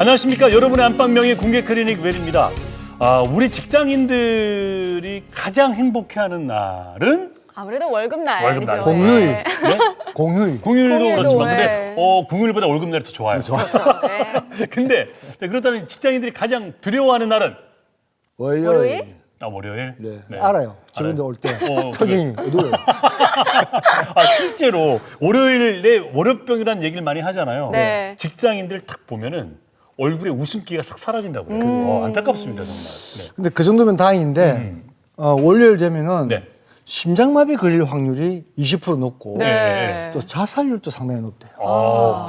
안녕하십니까. 여러분의 안방명의 공개 클리닉 웰입니다. 우리 직장인들이 가장 행복해하는 날은? 아무래도 월급날. 월급날. 공휴일. 네. 네? 공휴일. 공휴일도 그렇지만 네. 근데 공휴일보다 월급날이 더 좋아요. 그렇죠. 네. 근데 그렇다면 직장인들이 가장 두려워하는 날은? 월요일. 월요일? 네. 알아요. 직원들 올 때 표정이 어두워요. 실제로 월요일에 월요병이라는 얘기를 많이 하잖아요. 네. 직장인들 딱 보면은 얼굴에 웃음기가 싹 사라진다고요. 안타깝습니다, 정말. 네. 근데 그 정도면 다행인데 월요일 되면은 네. 심장마비 걸릴 확률이 20% 높고 네. 또 자살률도 상당히 높대요.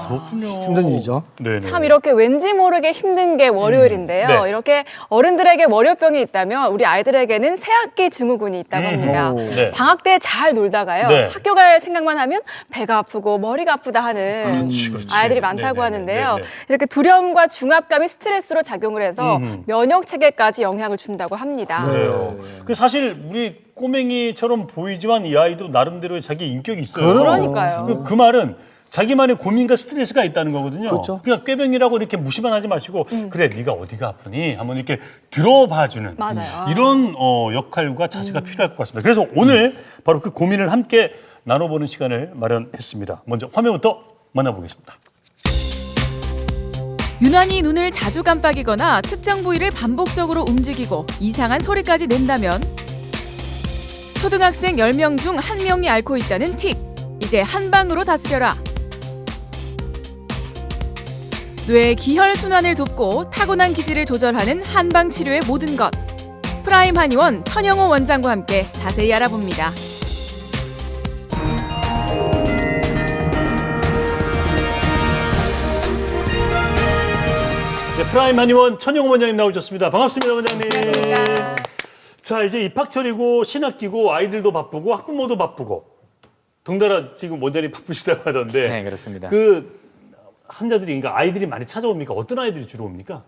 그렇군요. 힘든 일이죠. 네네. 참 이렇게 왠지 모르게 힘든 게 월요일인데요. 네. 이렇게 어른들에게 월요병이 있다면 우리 아이들에게는 새학기 증후군이 있다고 합니다. 네. 방학 때 잘 놀다가요. 네. 학교 갈 생각만 하면 배가 아프고 머리가 아프다 하는 그렇지. 아이들이 많다고 네네네. 하는데요. 네네. 이렇게 두려움과 중압감이 스트레스로 작용을 해서 면역 체계까지 영향을 준다고 합니다. 그래요. 그 사실 우리 꼬맹이처럼 보이지만 이 아이도 나름대로의 자기 인격이 있어요. 그러니까요. 그 말은 자기만의 고민과 스트레스가 있다는 거거든요. 그렇죠. 그러니까 꾀병이라고 이렇게 무시만 하지 마시고 그래 네가 어디가 아프니 한번 이렇게 들어봐주는 맞아요. 이런 역할과 자세가 필요할 것 같습니다. 그래서 오늘 바로 그 고민을 함께 나눠보는 시간을 마련했습니다. 먼저 화면부터 만나보겠습니다. 유난히 눈을 자주 깜빡이거나 특정 부위를 반복적으로 움직이고 이상한 소리까지 낸다면 초등학생 10명 중 1명이 앓고 있다는 틱. 이제 한 방으로 다스려라. 뇌의 기혈 순환을 돕고 타고난 기질을 조절하는 한방 치료의 모든 것. 프라임 한의원 천영호 원장과 함께 자세히 알아봅니다. 네, 프라임 한의원 천영호 원장님 나오셨습니다. 반갑습니다, 원장님. 안녕하십니까. 자, 이제 입학철이고 신학기고 아이들도 바쁘고 학부모도 바쁘고 덩달아 지금 원장님 바쁘시다고 하던데. 네, 그렇습니다. 그 환자들이, 그러니까 아이들이 많이 찾아옵니까? 어떤 아이들이 주로 옵니까?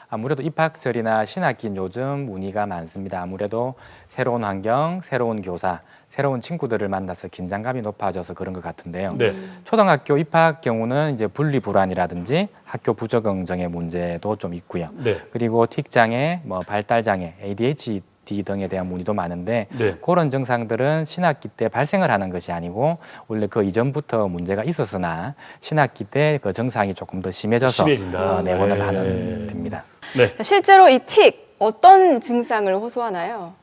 아무래도 입학철이나 신학기는 요즘 문의가 많습니다. 아무래도 새로운 환경, 새로운 교사, 새로운 친구들을 만나서 긴장감이 높아져서 그런 것 같은데요. 네. 초등학교 입학 경우는 이제 분리 불안이라든지 학교 부적응적의 문제도 좀 있고요. 네. 그리고 틱장애, 발달장애, ADHD 등에 대한 문의도 많은데 네. 그런 증상들은 신학기 때 발생을 하는 것이 아니고 원래 그 이전부터 문제가 있었으나 신학기 때 그 증상이 조금 더 심해져서 심해진다. 내원을 네. 하는 됩니다. 네. 실제로 이 틱 어떤 증상을 호소하나요?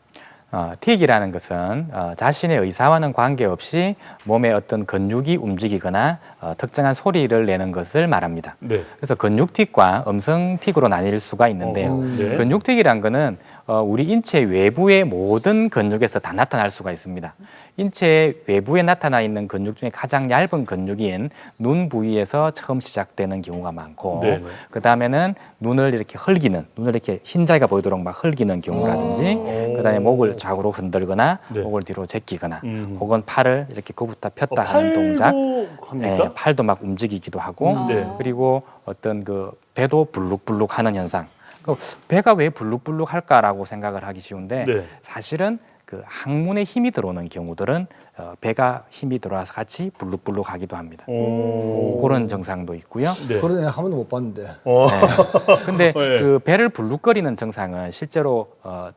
틱이라는 것은 자신의 의사와는 관계없이 몸의 어떤 근육이 움직이거나 특정한 소리를 내는 것을 말합니다. 네. 그래서 근육틱과 음성틱으로 나뉠 수가 있는데요. 네. 근육틱이란 거는 우리 인체 외부의 모든 근육에서 다 나타날 수가 있습니다. 인체 외부에 나타나 있는 근육 중에 가장 얇은 근육인 눈 부위에서 처음 시작되는 경우가 많고 네. 그 다음에는 눈을 이렇게 흘기는, 눈을 이렇게 흰자위가 보이도록 막 흘기는 경우라든지 그 다음에 목을 좌우로 흔들거나 네. 목을 뒤로 제끼거나 혹은 팔을 이렇게 굽었다 폈다 팔도 하는 동작 합니까? 네, 팔도 막 움직이기도 하고 네. 그리고 어떤 그 배도 불룩불룩 하는 현상. 그 배가 왜 불룩불룩 할까라고 생각을 하기 쉬운데 네. 사실은 그 항문에 힘이 들어오는 경우들은 배가 힘이 들어와서 같이 불룩불룩 하기도 합니다. 그런 증상도 있고요. 네. 그런 애 한 번도 못 봤는데. 네. 근데 네. 그 배를 불룩거리는 증상은 실제로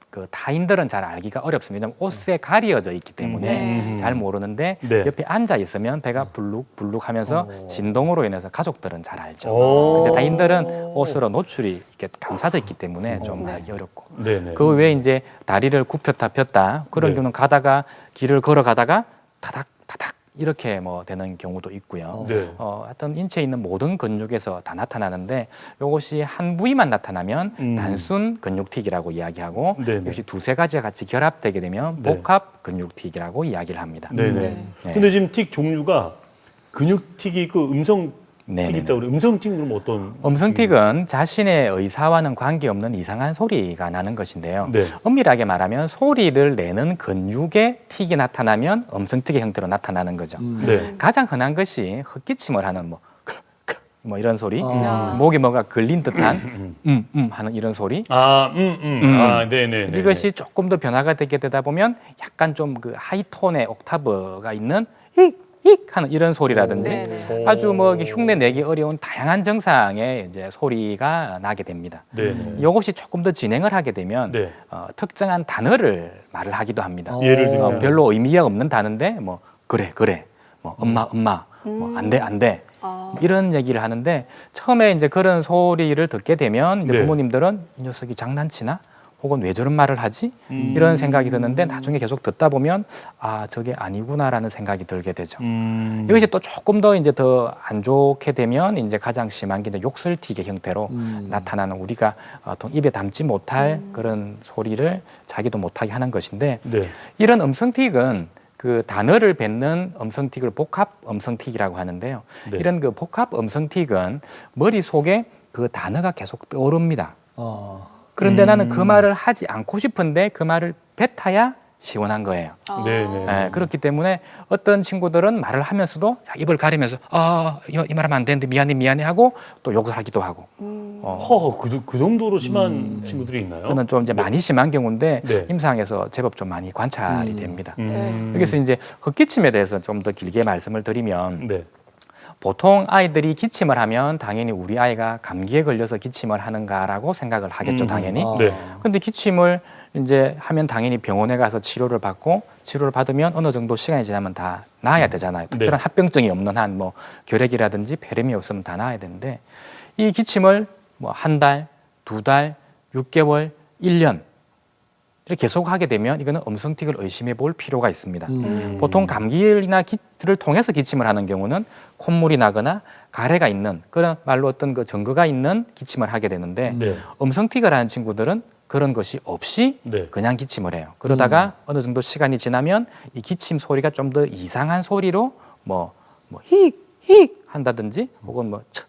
그 타인들은 잘 알기가 어렵습니다. 왜냐하면 옷에 가려져 있기 때문에 잘 모르는데 네. 옆에 앉아 있으면 배가 불룩불룩 하면서 진동으로 인해서 가족들은 잘 알죠. 오. 근데 타인들은 옷으로 노출이 이렇게 감싸져 있기 때문에 좀 알기 어렵고. 네네. 그 외에 이제 다리를 굽혔다 폈다 그런 네. 경우는 가다가 길을 걸어가다가 타닥 이렇게 되는 경우도 있고요. 네. 하여튼 인체에 있는 모든 근육에서 다 나타나는데 이것이 한 부위만 나타나면 단순 근육틱이라고 이야기하고 네네. 역시 두세 가지가 같이 결합되게 되면 네. 복합 근육틱이라고 이야기를 합니다. 네네. 네. 근데 지금 틱 종류가 근육틱이 있고 음성틱이 네네네. 있다고 그래요. 음성틱은 그럼 어떤? 음성틱은 자신의 의사와는 관계없는 이상한 소리가 나는 것인데요. 네. 엄밀하게 말하면 소리를 내는 근육의 틱이 나타나면 음성틱의 형태로 나타나는 거죠. 네. 가장 흔한 것이 헛기침을 하는 뭐 이런 소리, 아. 목에 뭐가 걸린 듯한 하는 이런 소리. 네네. 이것이 조금 더 변화가 되게 되다 보면 약간 좀 그 하이톤의 옥타브가 있는 이 휙 하는 이런 소리라든지 네네. 아주 뭐 이게 흉내 내기 어려운 다양한 증상의 이제 소리가 나게 됩니다. 네. 이것이 조금 더 진행을 하게 되면 네. 특정한 단어를 말을 하기도 합니다. 예를 들면 별로 의미가 없는 단어인데 뭐 그래 뭐 엄마 뭐 안 돼 이런 얘기를 하는데 처음에 이제 그런 소리를 듣게 되면 이제 네. 부모님들은 이 녀석이 장난치나 혹은 왜 저런 말을 하지 이런 생각이 드는데 나중에 계속 듣다 보면 아 저게 아니구나라는 생각이 들게 되죠. 이것이 또 조금 더 이제 더 안 좋게 되면 이제 가장 심한 게 이제 욕설틱의 형태로 나타나는 우리가 입에 담지 못할 그런 소리를 자기도 못하게 하는 것인데 네. 이런 음성틱은 그 단어를 뱉는 음성틱을 복합 음성틱이라고 하는데요. 네. 이런 그 복합 음성틱은 머릿속에 그 단어가 계속 떠오릅니다. 그런데 나는 그 말을 하지 않고 싶은데 그 말을 뱉어야 시원한 거예요. 네. 그렇기 때문에 어떤 친구들은 말을 하면서도 자, 입을 가리면서 이 말하면 안 되는데 미안해 하고 또 욕을 하기도 하고 그 정도로 심한 친구들이 있나요? 그는 좀 이제 많이 심한 경우인데 네. 임상에서 제법 좀 많이 관찰이 됩니다. 네. 여기서 이제 헛기침에 대해서 좀 더 길게 말씀을 드리면 네. 보통 아이들이 기침을 하면 당연히 우리 아이가 감기에 걸려서 기침을 하는가라고 생각을 하겠죠, 당연히. 네. 근데 기침을 이제 하면 당연히 병원에 가서 치료를 받고 치료를 받으면 어느 정도 시간이 지나면 다 나아야 되잖아요. 특별한 합병증이 없는 한 뭐 결핵이라든지 폐렴이 없으면 다 나아야 되는데 이 기침을 뭐 한 달, 두 달, 6개월, 1년 이렇게 계속 하게 되면 이거는 음성틱을 의심해 볼 필요가 있습니다. 보통 감기나 기를 통해서 기침을 하는 경우는 콧물이 나거나 가래가 있는 그런 말로 어떤 그 증거가 있는 기침을 하게 되는데 네. 음성틱을 하는 친구들은 그런 것이 없이 네. 그냥 기침을 해요. 그러다가 어느 정도 시간이 지나면 이 기침 소리가 좀 더 이상한 소리로 뭐 힉 한다든지 혹은 뭐 츳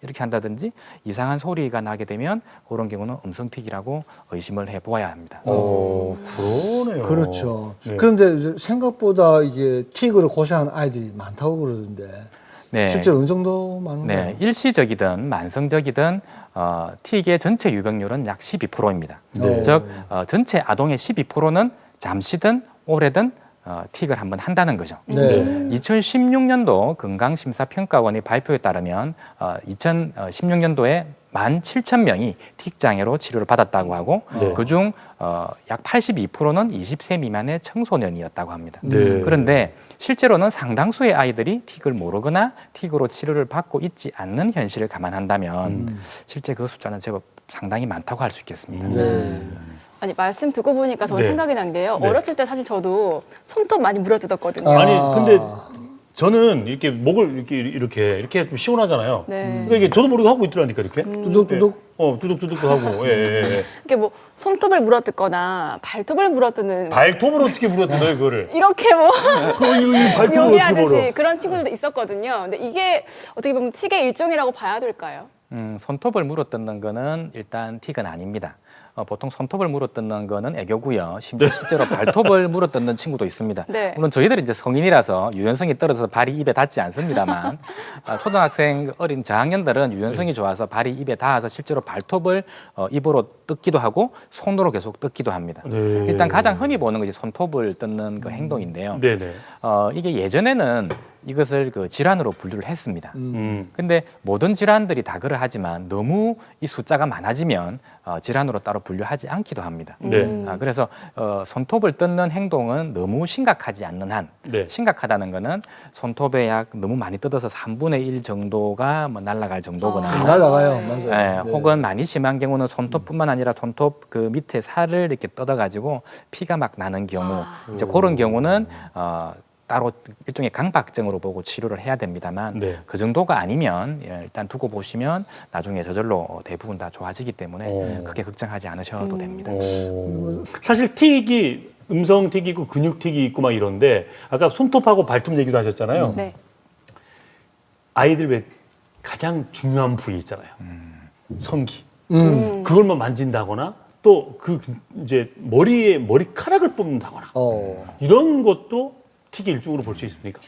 이렇게 한다든지 이상한 소리가 나게 되면 그런 경우는 음성틱이라고 의심을 해보아야 합니다. 그러네요. 그렇죠. 네. 그런데 이제 생각보다 이게 틱으로 고생하는 아이들이 많다고 그러던데 네. 실제 어느 정도 많은가요? 네, 일시적이든 만성적이든 틱의 전체 유병률은 약 12%입니다. 네. 즉 전체 아동의 12%는 잠시든 오래든 틱을 한번 한다는 거죠. 네. 2016년도 건강심사평가원의 발표에 따르면 2016년도에 17,000명이 틱 장애로 치료를 받았다고 하고 네. 그중 약 82%는 20세 미만의 청소년이었다고 합니다. 네. 그런데 실제로는 상당수의 아이들이 틱을 모르거나 틱으로 치료를 받고 있지 않는 현실을 감안한다면 실제 그 숫자는 제법 상당히 많다고 할 수 있겠습니다. 네. 아니 말씀 듣고 보니까 저는 네. 생각이 난 게요. 네. 어렸을 때 사실 저도 손톱 많이 물어뜯었거든요. 아니 근데 저는 이렇게 목을 이렇게 좀 시원하잖아요. 네. 그러니까 이게 저도 모르게 하고 있더라니까 이렇게. 뚜둑뚜둑. 뚜둑뚜둑 하고. 예. 이렇게 뭐 손톱을 물어뜯거나 발톱을 물어뜯는 발톱으로 어떻게 물어뜯어요 그거를? 이렇게 뭐 이 발톱을 어떻게 요리하듯이 물어? 그런 친구들도 있었거든요. 근데 이게 어떻게 보면 틱의 일종이라고 봐야 될까요? 손톱을 물어뜯는 거는 일단 틱은 아닙니다. 보통 손톱을 물어뜯는 거는 애교고요. 실제로 발톱을 물어뜯는 친구도 있습니다. 네. 물론 저희들이 이제 성인이라서 유연성이 떨어져서 발이 입에 닿지 않습니다만 초등학생 어린 저학년들은 유연성이 좋아서 발이 입에 닿아서 실제로 발톱을 입으로 뜯기도 하고 손으로 계속 뜯기도 합니다. 네. 일단 가장 흔히 보는 것이 손톱을 뜯는 그 행동인데요. 네네. 이게 예전에는 이것을 그 질환으로 분류를 했습니다. 음. 근데 모든 질환들이 다 그러하지만 너무 이 숫자가 많아지면 질환으로 따로 분류하지 않기도 합니다. 네. 그래서 손톱을 뜯는 행동은 너무 심각하지 않는 한 네. 심각하다는 거는 손톱에 약 너무 많이 뜯어서 3분의 1 정도가 뭐 날아갈 정도거나 날아가요. 맞아요. 네. 혹은 많이 심한 경우는 손톱뿐만 아니라 손톱 그 밑에 살을 이렇게 뜯어가지고 피가 막 나는 경우 이제 그런 경우는 따로 일종의 강박증으로 보고 치료를 해야 됩니다만 네. 그 정도가 아니면 일단 두고 보시면 나중에 저절로 대부분 다 좋아지기 때문에 크게 걱정하지 않으셔도 됩니다. 사실 틱이 음성 틱이 있고 근육 틱이 있고 막 이런데 아까 손톱하고 발톱 얘기도 하셨잖아요. 네. 아이들 왜 가장 중요한 부위 있잖아요. 성기. 음. 그걸만 만진다거나 또 그 이제 머리카락을 뽑는다거나 이런 것도 틱의 일종으로 볼 수 있습니까?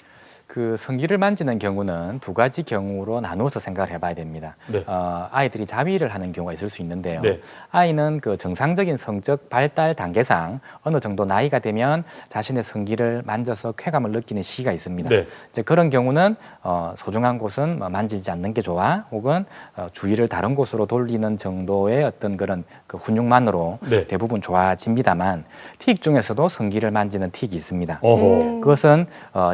그 성기를 만지는 경우는 두 가지 경우로 나누어서 생각을 해봐야 됩니다. 네. 아이들이 자위를 하는 경우가 있을 수 있는데요. 네. 아이는 그 정상적인 성적 발달 단계상 어느 정도 나이가 되면 자신의 성기를 만져서 쾌감을 느끼는 시기가 있습니다. 네. 이제 그런 경우는 소중한 곳은 만지지 않는 게 좋아, 혹은 주의를 다른 곳으로 돌리는 정도의 어떤 그런 그 훈육만으로 네. 대부분 좋아집니다만, 틱 중에서도 성기를 만지는 틱이 있습니다. 어허. 그것은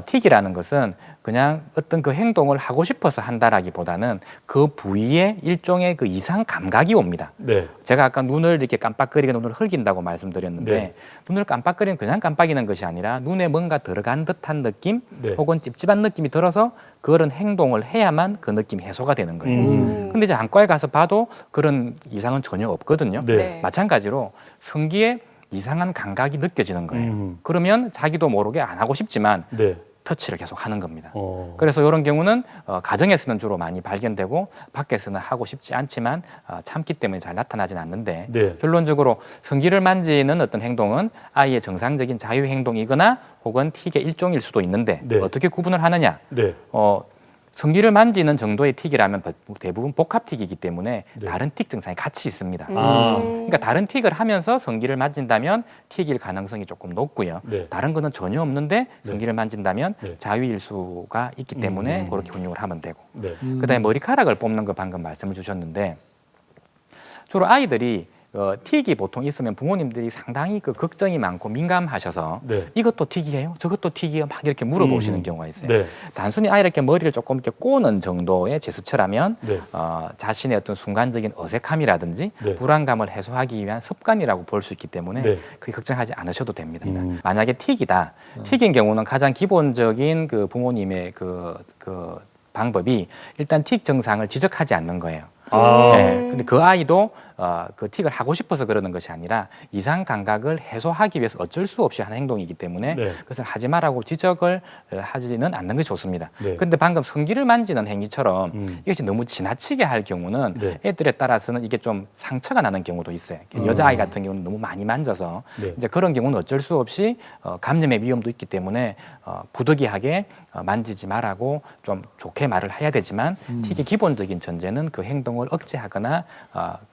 틱이라는 것은 그냥 어떤 그 행동을 하고 싶어서 한다라기보다는 그 부위에 일종의 그 이상 감각이 옵니다. 네. 제가 아까 눈을 이렇게 깜빡거리게 눈을 흘긴다고 말씀드렸는데, 네. 눈을 깜빡거리는 그냥 깜빡이는 것이 아니라 눈에 뭔가 들어간 듯한 느낌, 네. 혹은 찝찝한 느낌이 들어서 그런 행동을 해야만 그 느낌이 해소가 되는 거예요. 근데 이제 안과에 가서 봐도 그런 이상은 전혀 없거든요. 네. 네. 마찬가지로 성기에 이상한 감각이 느껴지는 거예요. 그러면 자기도 모르게 안 하고 싶지만 네. 터치를 계속 하는 겁니다. 어. 그래서 이런 경우는 가정에서는 주로 많이 발견되고, 밖에서는 하고 싶지 않지만 참기 때문에 잘 나타나진 않는데, 네. 결론적으로 성기를 만지는 어떤 행동은 아이의 정상적인 자유 행동이거나 혹은 틱의 일종일 수도 있는데, 네. 어떻게 구분을 하느냐? 네. 성기를 만지는 정도의 틱이라면 대부분 복합 틱이기 때문에 네. 다른 틱 증상이 같이 있습니다. 아. 그러니까 다른 틱을 하면서 성기를 만진다면 틱일 가능성이 조금 높고요. 네. 다른 거는 전혀 없는데 성기를 만진다면 네. 자유일수가 있기 때문에 그렇게 훈육을 하면 되고. 네. 그다음에 머리카락을 뽑는 거 방금 말씀을 주셨는데, 주로 아이들이 틱이 보통 있으면 부모님들이 상당히 그 걱정이 많고 민감하셔서 네. 이것도 틱이에요? 저것도 틱이에요? 막 이렇게 물어보시는 경우가 있어요. 네. 단순히 아이 이렇게 머리를 조금 이렇게 꼬는 정도의 제스처라면 네. 자신의 어떤 순간적인 어색함이라든지 네. 불안감을 해소하기 위한 습관이라고 볼 수 있기 때문에 네. 그게 걱정하지 않으셔도 됩니다. 만약에 틱이다. 틱인 경우는 가장 기본적인 그 부모님의 그 방법이 일단 틱 증상을 지적하지 않는 거예요. 아. 네, 근데 그 아이도 그 틱을 하고 싶어서 그러는 것이 아니라 이상 감각을 해소하기 위해서 어쩔 수 없이 하는 행동이기 때문에 네. 그것을 하지 말라고 지적을 하지는 않는 것이 좋습니다. 네. 근데 방금 성기를 만지는 행위처럼 이것이 너무 지나치게 할 경우는 네. 애들에 따라서는 이게 좀 상처가 나는 경우도 있어요. 여자아이 같은 경우는 너무 많이 만져서 네. 이제 그런 경우는 어쩔 수 없이 감염의 위험도 있기 때문에 부득이하게 만지지 말라고 좀 좋게 말을 해야 되지만 틱의 기본적인 전제는 그 행동을 억제하거나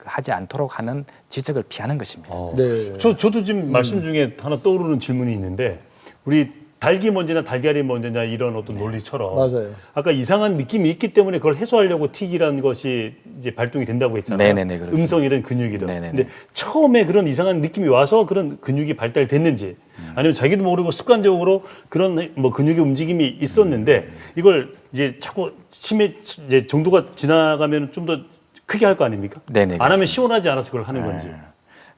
하지 않도록 하는 지적을 피하는 것입니다. 네. 저도 지금 말씀 중에 하나 떠오르는 질문이 있는데, 우리 닭이 먼저냐 달걀이 먼저냐 이런 어떤 논리처럼 맞아요. 아까 이상한 느낌이 있기 때문에 그걸 해소하려고 틱이라는 것이 이제 발동이 된다고 했잖아요. 네네네, 그렇습니다. 음성이든 근육이든. 네네네. 근데 처음에 그런 이상한 느낌이 와서 그런 근육이 발달됐는지, 아니면 자기도 모르고 습관적으로 그런 뭐 근육의 움직임이 있었는데 이걸 이제 자꾸 이제 정도가 지나가면 좀 더 크게 할 거 아닙니까? 네네, 안 하면 시원하지 않아서 그걸 하는 건지.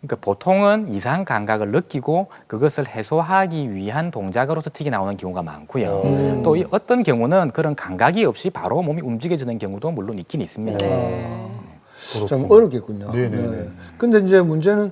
그러니까 보통은 이상 감각을 느끼고 그것을 해소하기 위한 동작으로서 틱이 나오는 경우가 많고요. 또 어떤 경우는 그런 감각이 없이 바로 몸이 움직여지는 경우도 물론 있긴 있습니다. 참 어렵겠군요. 네네네. 네. 근데 이제 문제는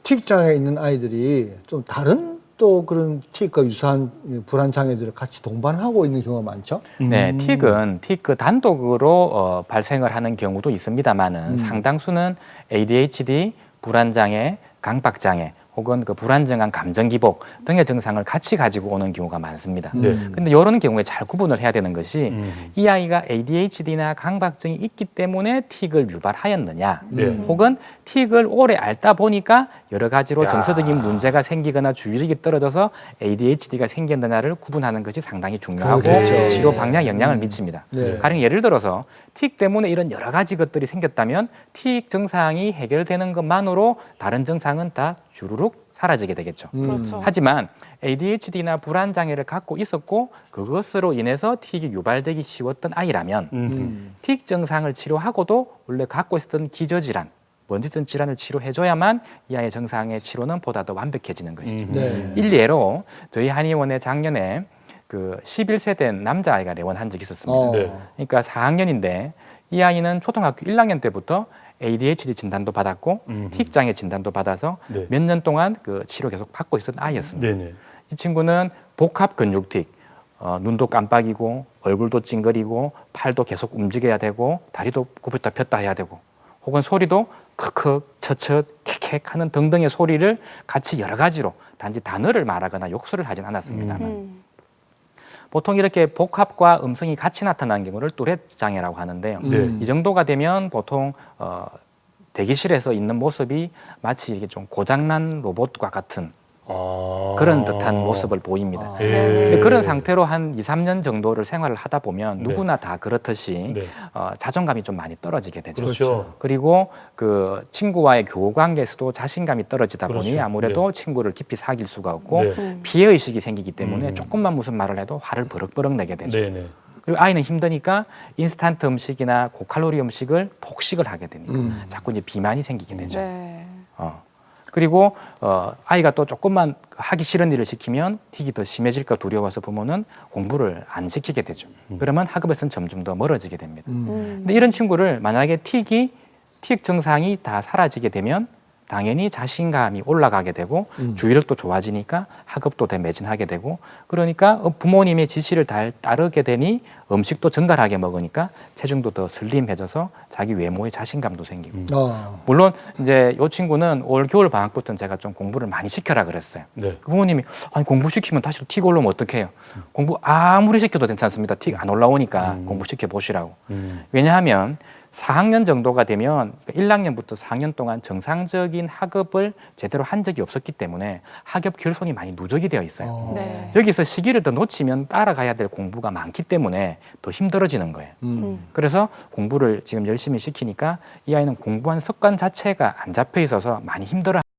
틱 장애 있는 아이들이 좀 다른 또 그런 틱과 유사한 불안 장애들을 같이 동반하고 있는 경우가 많죠. 네, 틱은 틱 그 단독으로 발생을 하는 경우도 있습니다만은 상당수는 ADHD, 불안장애, 강박장애 혹은 그 불안정한 감정 기복 등의 증상을 같이 가지고 오는 경우가 많습니다. 네. 근데 이런 경우에 잘 구분을 해야 되는 것이 이 아이가 ADHD나 강박증이 있기 때문에 틱을 유발하였느냐, 네. 혹은 틱을 오래 앓다 보니까 여러 가지로 정서적인 문제가 생기거나 주의력이 떨어져서 ADHD가 생겼느냐를 구분하는 것이 상당히 중요하고 그렇겠죠. 치료 방향에 영향을 미칩니다. 네. 가령 예를 들어서 틱 때문에 이런 여러 가지 것들이 생겼다면 틱 증상이 해결되는 것만으로 다른 증상은 다 주르륵 사라지게 되겠죠. 그렇죠. 하지만 ADHD나 불안 장애를 갖고 있었고 그것으로 인해서 틱이 유발되기 쉬웠던 아이라면 틱 증상을 치료하고도 원래 갖고 있었던 기저질환, 뭔지든 질환을 치료해줘야만 이 아이의 증상의 치료는 보다 더 완벽해지는 것이죠. 네. 일례로 저희 한의원에 작년에 그 11세 된 남자아이가 내원한 적이 있었습니다. 네. 그러니까 4학년인데 이 아이는 초등학교 1학년 때부터 ADHD 진단도 받았고 틱 장애 진단도 받아서 네. 몇 년 동안 그 치료 계속 받고 있었던 아이였습니다. 네네. 이 친구는 복합 근육 틱, 눈도 깜빡이고 얼굴도 찡그리고 팔도 계속 움직여야 되고 다리도 굽혔다 폈다 해야 되고 혹은 소리도 크크, 처처, 킥킥 하는 등등의 소리를 같이 여러 가지로 단지 단어를 말하거나 욕설을 하진 않았습니다만 보통 이렇게 복합과 음성이 같이 나타나는 경우를 뚜렛 장애라고 하는데요. 네. 이 정도가 되면 보통 대기실에서 있는 모습이 마치 이렇게 좀 고장난 로봇과 같은 그런 듯한 모습을 보입니다. 아. 예. 근데 그런 상태로 한 2, 3년 정도를 생활을 하다 보면 누구나 다 그렇듯이 네. 자존감이 좀 많이 떨어지게 되죠. 그렇죠. 그리고 그 친구와의 교우 관계에서도 자신감이 떨어지다 보니 그렇죠. 아무래도 친구를 깊이 사귈 수가 없고 네. 피해 의식이 생기기 때문에 조금만 무슨 말을 해도 화를 버럭버럭 내게 되죠. 네, 네. 그리고 아이는 힘드니까 인스턴트 음식이나 고칼로리 음식을 폭식을 하게 되니까 자꾸 이제 비만이 생기게 되죠. 네. 그리고 아이가 또 조금만 하기 싫은 일을 시키면 틱이 더 심해질까 두려워서 부모는 공부를 안 시키게 되죠. 그러면 학업에서는 점점 더 멀어지게 됩니다. 근데 이런 친구를 만약에 틱 증상이 다 사라지게 되면 당연히 자신감이 올라가게 되고 주의력도 좋아지니까 학업도 더 매진하게 되고 그러니까 부모님의 지시를 따르게 되니 음식도 정갈하게 먹으니까 체중도 더 슬림해져서 자기 외모에 자신감도 생기고 물론 이제 이 친구는 올 겨울 방학부터는 제가 좀 공부를 많이 시켜라 그랬어요. 네. 부모님이 아니 공부 시키면 다시 틱 올라오면 어떡해요? 공부 아무리 시켜도 괜찮습니다. 틱 안 올라오니까 공부 시켜 보시라고. 왜냐하면 4학년 정도가 되면 1학년부터 4학년 동안 정상적인 학업을 제대로 한 적이 없었기 때문에 학업 결손이 많이 누적이 되어 있어요. 네. 여기서 시기를 더 놓치면 따라가야 될 공부가 많기 때문에 더 힘들어지는 거예요. 그래서 공부를 지금 열심히 시키니까 이 아이는 공부하는 습관 자체가 안 잡혀 있어서 많이 힘들어